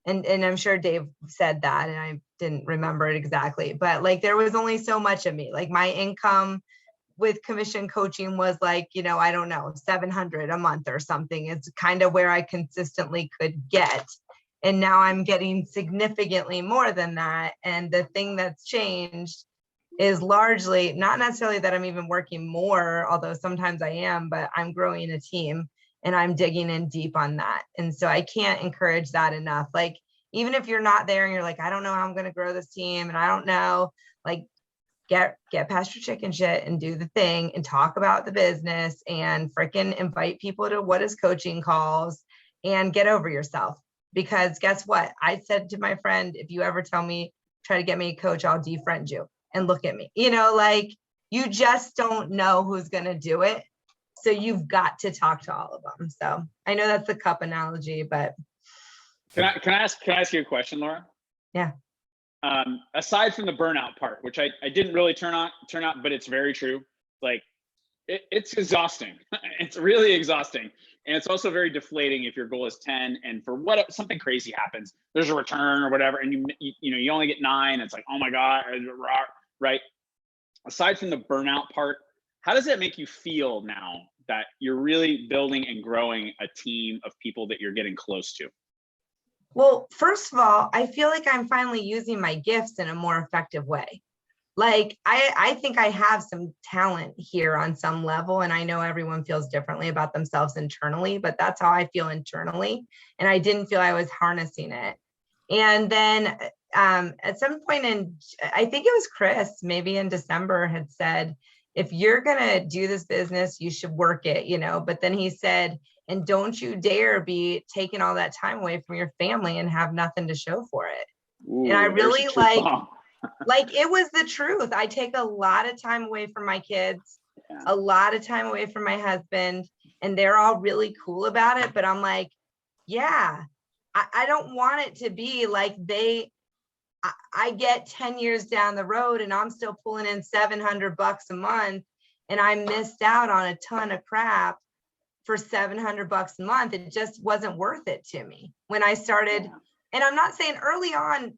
And I'm sure Dave said that, and I didn't remember it exactly, but like there was only so much of me. Like my income with commission coaching was like, I don't know, 700 a month or something. It's kind of where I consistently could get. And now I'm getting significantly more than that. And the thing that's changed is largely not necessarily that I'm even working more, although sometimes I am, but I'm growing a team and I'm digging in deep on that. And so I can't encourage that enough. Like, even if you're not there and you're like, I don't know how I'm going to grow this team, and I don't know, like, get past your chicken shit and do the thing and talk about the business and freaking invite people to what is coaching calls and get over yourself. Because guess what? I said to my friend, if you ever try to get me a coach, I'll defriend you. And look at me, like you just don't know who's going to do it. So you've got to talk to all of them. So I know that's the cup analogy, but. Can I ask you a question, Laura? Yeah. Aside from the burnout part, which I didn't really turn out, but it's very true. Like it's exhausting. It's really exhausting. And it's also very deflating if your goal is 10 and for something crazy happens, there's a return or whatever, and you only get 9. It's like, oh my God, right? Aside from the burnout part, how does that make you feel now that you're really building and growing a team of people that you're getting close to? Well, first of all, I feel like I'm finally using my gifts in a more effective way. Like, I think I have some talent here on some level, and I know everyone feels differently about themselves internally, but that's how I feel internally. And I didn't feel I was harnessing it. And then at some point I think it was Chris, maybe in December, had said, if you're going to do this business, you should work it, but then he said, and don't you dare be taking all that time away from your family and have nothing to show for it. Ooh, and I really like it was the truth. I take a lot of time away from my kids, a lot of time away from my husband, and they're all really cool about it. But I'm like, yeah, I don't want it to be like I get 10 years down the road and I'm still pulling in $700 a month and I missed out on a ton of crap for $700 a month. It just wasn't worth it to me when I started. And I'm not saying early on,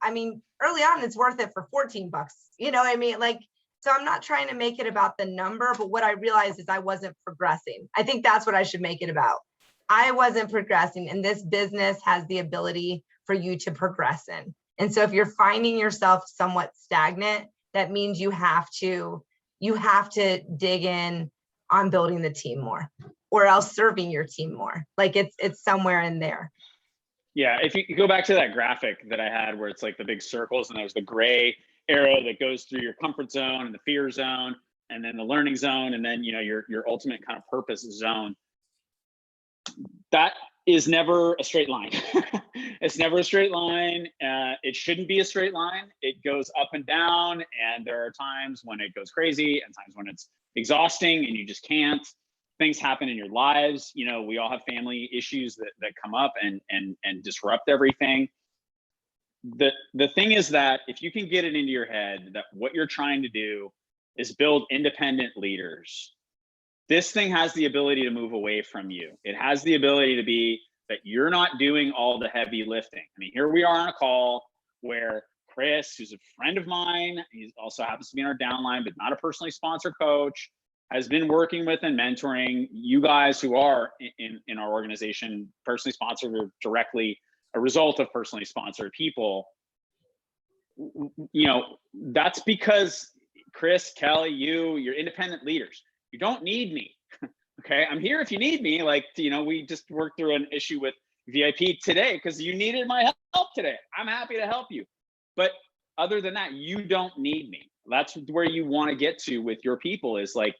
it's worth it for $14. You know what I mean? Like, so I'm not trying to make it about the number, but what I realized is I wasn't progressing. I think that's what I should make it about. I wasn't progressing, and this business has the ability for you to progress in. And so if you're finding yourself somewhat stagnant, that means you have to dig in on building the team more, or else serving your team more. Like it's somewhere in there. Yeah, if you go back to that graphic that I had where it's like the big circles and there's the gray arrow that goes through your comfort zone and the fear zone and then the learning zone and then your ultimate kind of purpose zone. That is never a straight line. It's never a straight line. It shouldn't be a straight line. It goes up and down, and there are times when it goes crazy and times when it's exhausting and you just can't. Things happen in your lives. We all have family issues that come up and disrupt everything. The thing is that if you can get it into your head that what you're trying to do is build independent leaders, this thing has the ability to move away from you. It has the ability to be that you're not doing all the heavy lifting. I mean, here we are on a call where Chris, who's a friend of mine, he also happens to be in our downline, but not a personally sponsored coach, has been working with and mentoring you guys who are in our organization, personally sponsored or directly a result of personally sponsored people. You know, that's because Chris, Kelly, you're independent leaders. You don't need me. Okay, I'm here if you need me. Like, you know, we just worked through an issue with VIP today because you needed my help today. I'm happy to help you. But other than that, you don't need me. That's where you want to get to with your people, is like,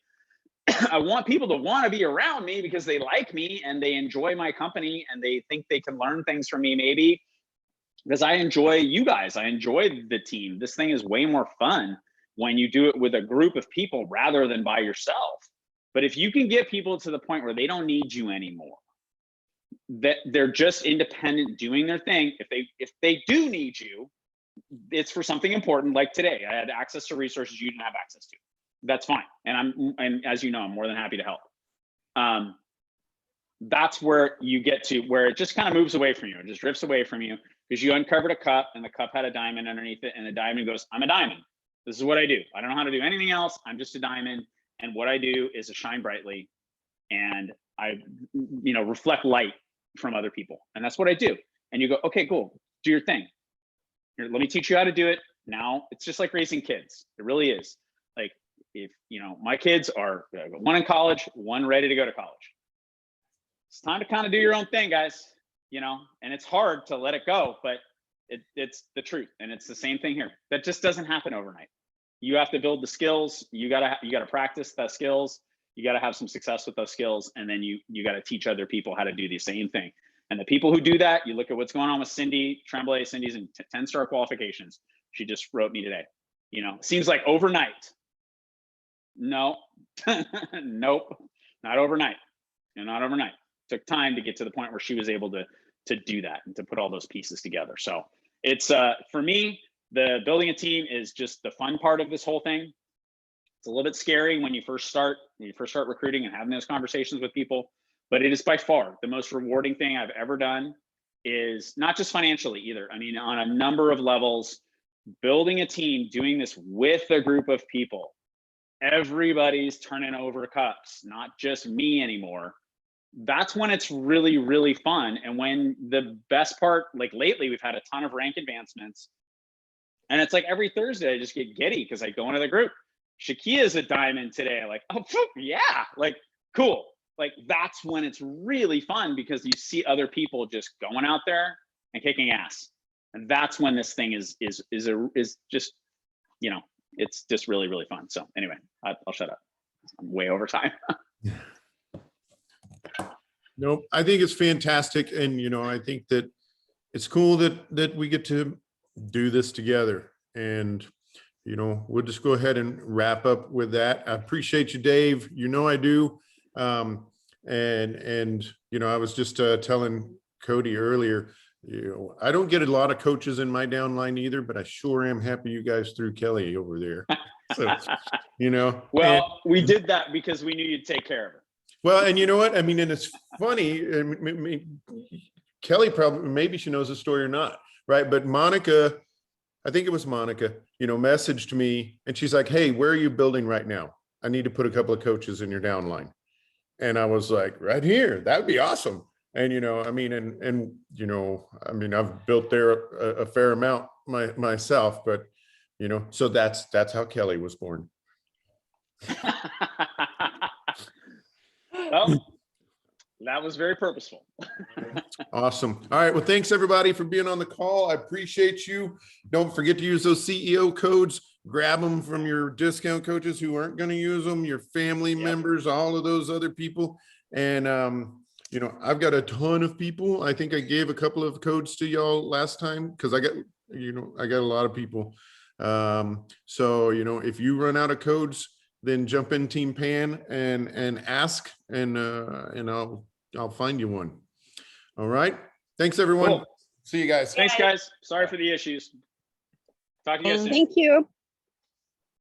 I want people to want to be around me because they like me and they enjoy my company and they think they can learn things from me, maybe because I enjoy you guys. I enjoy the team. This thing is way more fun when you do it with a group of people rather than by yourself. But if you can get people to the point where they don't need you anymore, that they're just independent doing their thing, if they do need you, it's for something important. Like today, I had access to resources you didn't have access to. That's fine. And as you know, I'm more than happy to help. That's where you get to where it just kind of moves away from you. It just drifts away from you because you uncovered a cup and the cup had a diamond underneath it, and the diamond goes, I'm a diamond. This is what I do. I don't know how to do anything else. I'm just a diamond. And what I do is to shine brightly, and I, reflect light from other people. And that's what I do. And you go, okay, cool. Do your thing. Here, let me teach you how to do it. Now it's just like raising kids. It really is. Like, if, my kids are one in college, one ready to go to college. It's time to kind of do your own thing, guys, and it's hard to let it go, but it's the truth. And it's the same thing here. That just doesn't happen overnight. You have to build the skills. You gotta practice the skills. You gotta have some success with those skills. And then you gotta teach other people how to do the same thing. And the people who do that, you look at what's going on with Cindy Tremblay. Cindy's in 10-star qualifications. She just wrote me today. Seems like overnight. No, nope, not overnight. Not overnight. Took time to get to the point where she was able to do that and to put all those pieces together. So it's for me, the building a team is just the fun part of this whole thing. It's a little bit scary when you first start recruiting and having those conversations with people, but it is by far the most rewarding thing I've ever done. Is not just financially either. I mean, on a number of levels, building a team, doing this with a group of people. Everybody's turning over cups, not just me anymore. That's when it's really, really fun. And when the best part, like lately, we've had a ton of rank advancements. And it's like every Thursday I just get giddy because I go into the group. Shakia's a diamond today. Like, oh yeah, like cool. Like that's when it's really fun because you see other people just going out there and kicking ass. And that's when this thing is just, it's just really, really fun. So anyway, I'll shut up. I'm way over time. Nope. I think it's fantastic. And, I think that it's cool that we get to do this together. And, we'll just go ahead and wrap up with that. I appreciate you, Dave. I do. And I was just telling Cody earlier, I don't get a lot of coaches in my downline either, but I sure am happy you guys threw Kelly over there. So, Well, we did that because we knew you'd take care of her. Well, and you know what? I mean, and it's funny. Kelly probably, maybe she knows the story or not, right? But Monica, I think it was Monica, messaged me and she's like, hey, where are you building right now? I need to put a couple of coaches in your downline. And I was like, right here, that'd be awesome. And, I've built there a fair amount myself, but, so that's how Kelly was born. Well, that was very purposeful. Awesome. All right. Well, thanks everybody for being on the call. I appreciate you. Don't forget to use those CEO codes. Grab them from your discount coaches who aren't going to use them, your family members, all of those other people. And, I've got a ton of people. I think I gave a couple of codes to y'all last time because I got a lot of people. So, if you run out of codes, then jump in Team Pan and ask, and I'll find you one. All right. Thanks, everyone. Cool. See you guys. Thanks, guys. Sorry for the issues. Talk to you guys soon. Thank you.